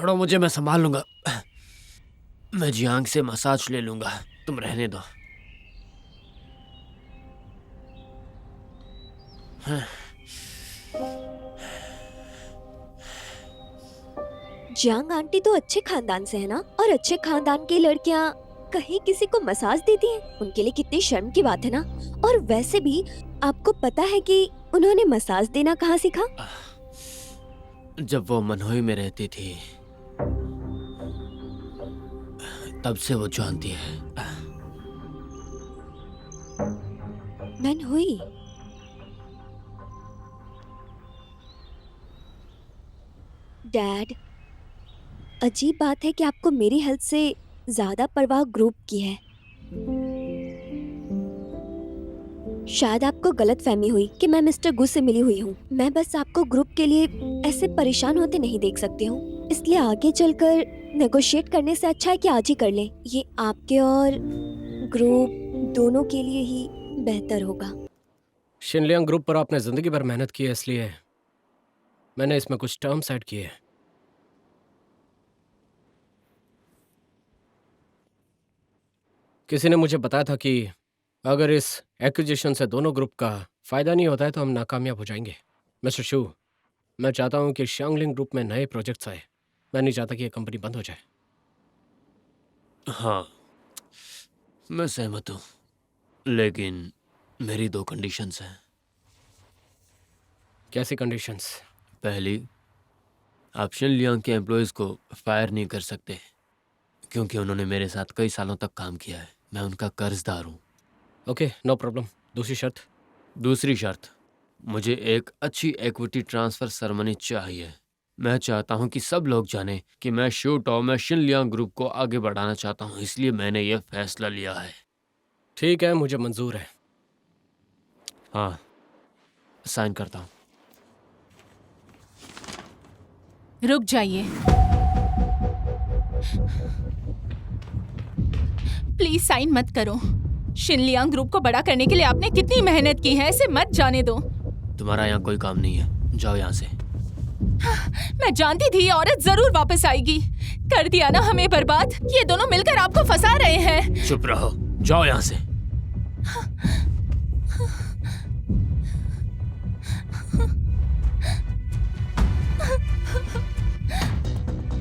छोड़ो मुझे, मैं संभाल लूंगा। मैं जियांग से मसाज ले लूंगा, तुम रहने दो। जियांग आंटी तो अच्छे खानदान से है ना, और अच्छे खानदान की लड़कियां कहीं किसी को मसाज देती हैं, उनके लिए कितनी शर्म की बात है ना। और वैसे भी आपको पता है कि उन्होंने मसाज देना कहाँ सीखा? जब वो मनोई में रहती थी तब से वो जानती है। मैन हुई। डैड, अजीब बात है कि आपको मेरी हेल्थ से ज्यादा परवाह ग्रुप की है। शायद आपको गलत फहमी हुई कि मैं मिस्टर गु से मिली हुई हूँ। मैं बस आपको ग्रुप के लिए ऐसे परेशान होते नहीं देख सकती हूँ, इसलिए आगे चलकर नेगोशिएट करने से अच्छा है कि आज ही कर लें। ये आपके और ग्रुप दोनों के लिए ही बेहतर होगा। शिनलियांग ग्रुप पर आपने जिंदगी भर मेहनत की है, इसलिए मैंने इसमें कुछ टर्म्स ऐड किए हैं। किसी ने मुझे बताया था कि अगर इस एक्विजिशन से दोनों ग्रुप का फायदा नहीं होता है तो हम नाकामयाब हो जाएंगे। मिस्टर शू, मैं चाहता हूं कि शांगलिंग ग्रुप में नए प्रोजेक्ट्स आए। मैं नहीं चाहता कि यह कंपनी बंद हो जाए। हाँ, मैं सहमत हूँ, लेकिन मेरी 2 कंडीशंस हैं। कैसी कंडीशंस? पहली, आप शिनलियांग के एम्प्लॉयज़ को फायर नहीं कर सकते, क्योंकि उन्होंने मेरे साथ कई सालों तक काम किया है। मैं उनका कर्जदार हूँ। Okay, no problem. दूसरी शर्त? दूसरी शर्त, मुझे एक अच्छी इक्विटी ट्रांसफ़र सेरेमनी चाहिए। मैं चाहता हूँ कि सब लोग जानें कि मैं शू टाओ में शिनलियांग ग्रुप को आगे बढ़ाना चाहता हूँ, इसलिए मैंने यह फैसला लिया है। ठीक है, मुझे मंजूर है। हाँ, साइन करता हूँ। रुक जाइए, प्लीज साइन मत करो। शिनलियांग ग्रुप को बड़ा करने के लिए आपने कितनी मेहनत की है, इसे मत जाने दो। तुम्हारा यहाँ कोई काम नहीं है, जाओ यहाँ से। मैं जानती थी ये औरत जरूर वापस आएगी। कर दिया ना हमें बर्बाद। ये दोनों मिलकर आपको फंसा रहे हैं। चुप रहो, जाओ यहाँ से।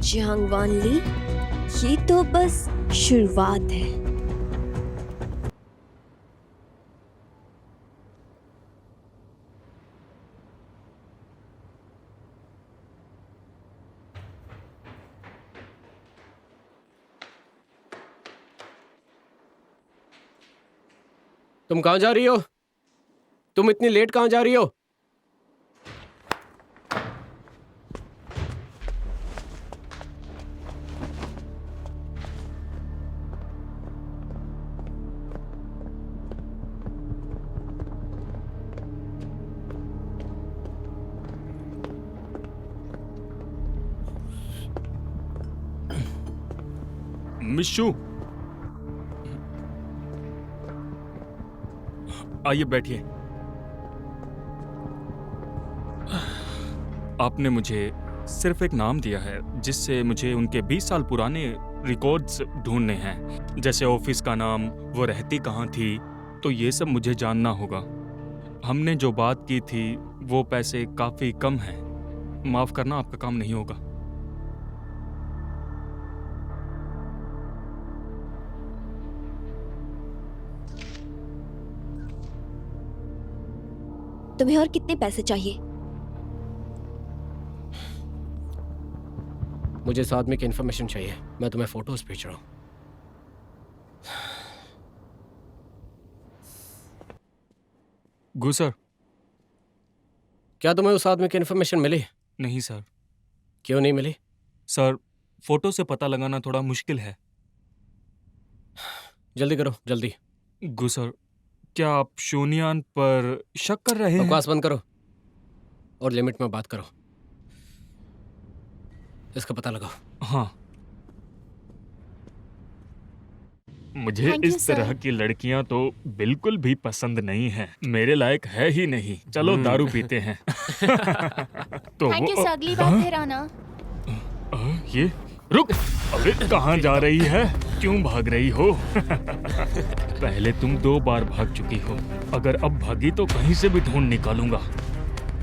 जियांग वान ली, ये तो बस शुरुआत है। तुम कहाँ जा रही हो? तुम इतनी लेट कहाँ जा रही हो? मिशू, आइए बैठिए। आपने मुझे सिर्फ एक नाम दिया है जिससे मुझे उनके 20 साल पुराने रिकॉर्ड्स ढूंढने हैं, जैसे ऑफिस का नाम, वो रहती कहाँ थी, तो ये सब मुझे जानना होगा। हमने जो बात की थी वो पैसे काफ़ी कम हैं। माफ़ करना, आपका काम नहीं होगा। तुम्हें और कितने पैसे चाहिए? मुझे इस आदमी की इन्फॉर्मेशन चाहिए। मैं तुम्हें फोटोज भेज रहा हूँ। गु सर। क्या तुम्हें उस आदमी की इन्फॉर्मेशन मिली? नहीं सर। क्यों नहीं मिली? सर, फोटो से पता लगाना थोड़ा मुश्किल है। जल्दी करो, जल्दी। गु सर, क्या आप शूनियान पर शक कर रहे हैं? बकवास बंद करो और लिमिट में बात करो। इसका पता लगाओ। हाँ, मुझे Thank you, इस तरह sir. की लड़कियां तो बिल्कुल भी पसंद नहीं है। मेरे लायक है ही नहीं। चलो दारू पीते हैं। तो थैंक यू वो सर, अगली बार फिर आना। ये रुक। अबे कहाँ जा रही है? क्यों भाग रही हो? पहले तुम 2 बार भाग चुकी हो। अगर अब भागी तो कहीं से भी ढूंढ निकालूंगा।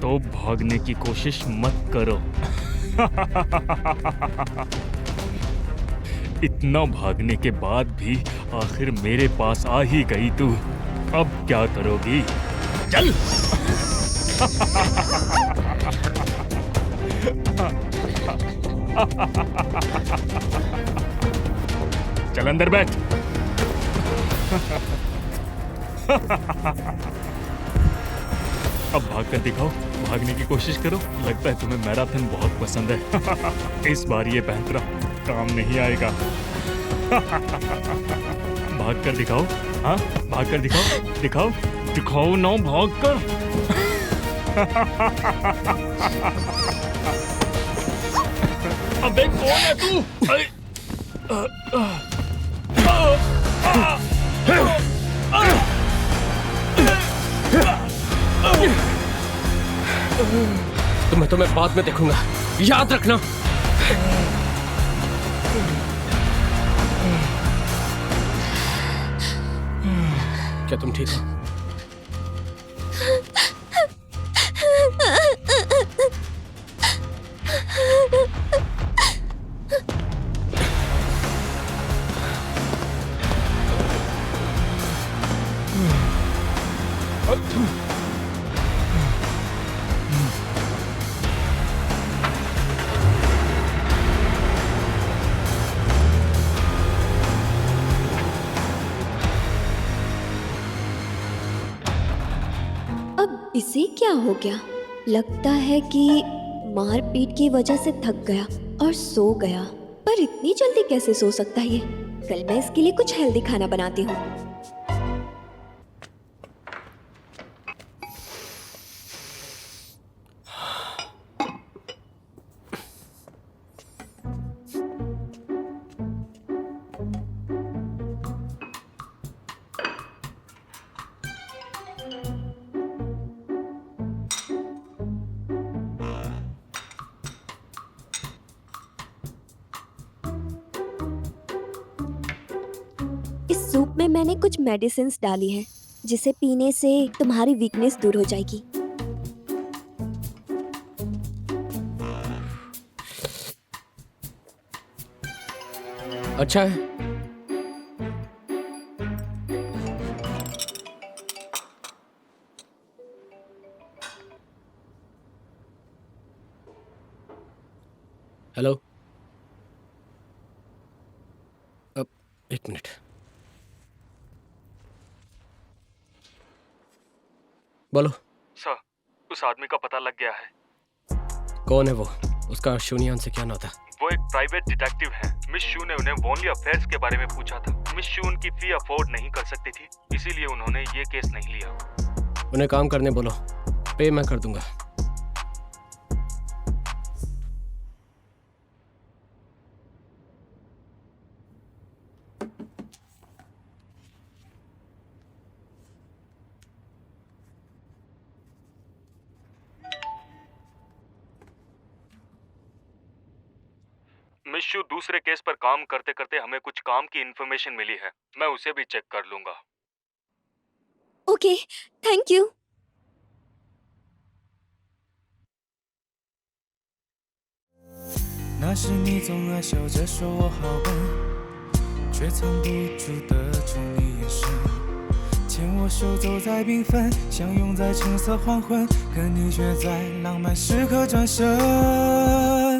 तो भागने की कोशिश मत करो। इतना भागने के बाद भी आखिर मेरे पास आ ही गई तू। अब क्या करोगी? चल। चल अंदर बैठ। अब भाग कर दिखाओ। भागने की कोशिश करो। लगता है तुम्हें मैराथन बहुत पसंद है। इस बार ये पैंतरा काम नहीं आएगा। भाग कर दिखाओ। हाँ, भाग कर दिखाओ। दिखाओ दिखाओ ना, भाग कर। अबे कौन है तू? तुम्हें बाद में देखूंगा, याद रखना। क्या तुम ठीक हो? अब इसे क्या हो गया? लगता है कि मारपीट की वजह से थक गया और सो गया। पर इतनी जल्दी कैसे सो सकता है ये? कल मैं इसके लिए कुछ हेल्दी खाना बनाती हूँ। इस सूप में मैंने कुछ मेडिसिन्स डाली हैं, जिसे पीने से तुम्हारी वीकनेस दूर हो जाएगी। अच्छा है। हेलो। अब 1 मिनट। बोलो। सर, उस आदमी का पता लग गया है। कौन है वो? उसका शून्यान से क्या नाता? वो एक प्राइवेट डिटेक्टिव है। मिस शू ने उन्हें वॉनली अफेयर्स के बारे में पूछा था। मिस शू उनकी फी अफोर्ड नहीं कर सकती थी, इसीलिए उन्होंने ये केस नहीं लिया। उन्हें काम करने बोलो, पे मैं कर दूंगा। मिस शू दूसरे केस पर काम करते करते हमें कुछ काम की इन्फॉर्मेशन मिली है। मैं उसे भी चेक कर लूंगा। Okay, thank यू।那时你总爱笑着说我好笨，却藏不住的宠你眼神，牵我手走在缤纷，相拥在橙色黄昏，可你却在浪漫时刻转身。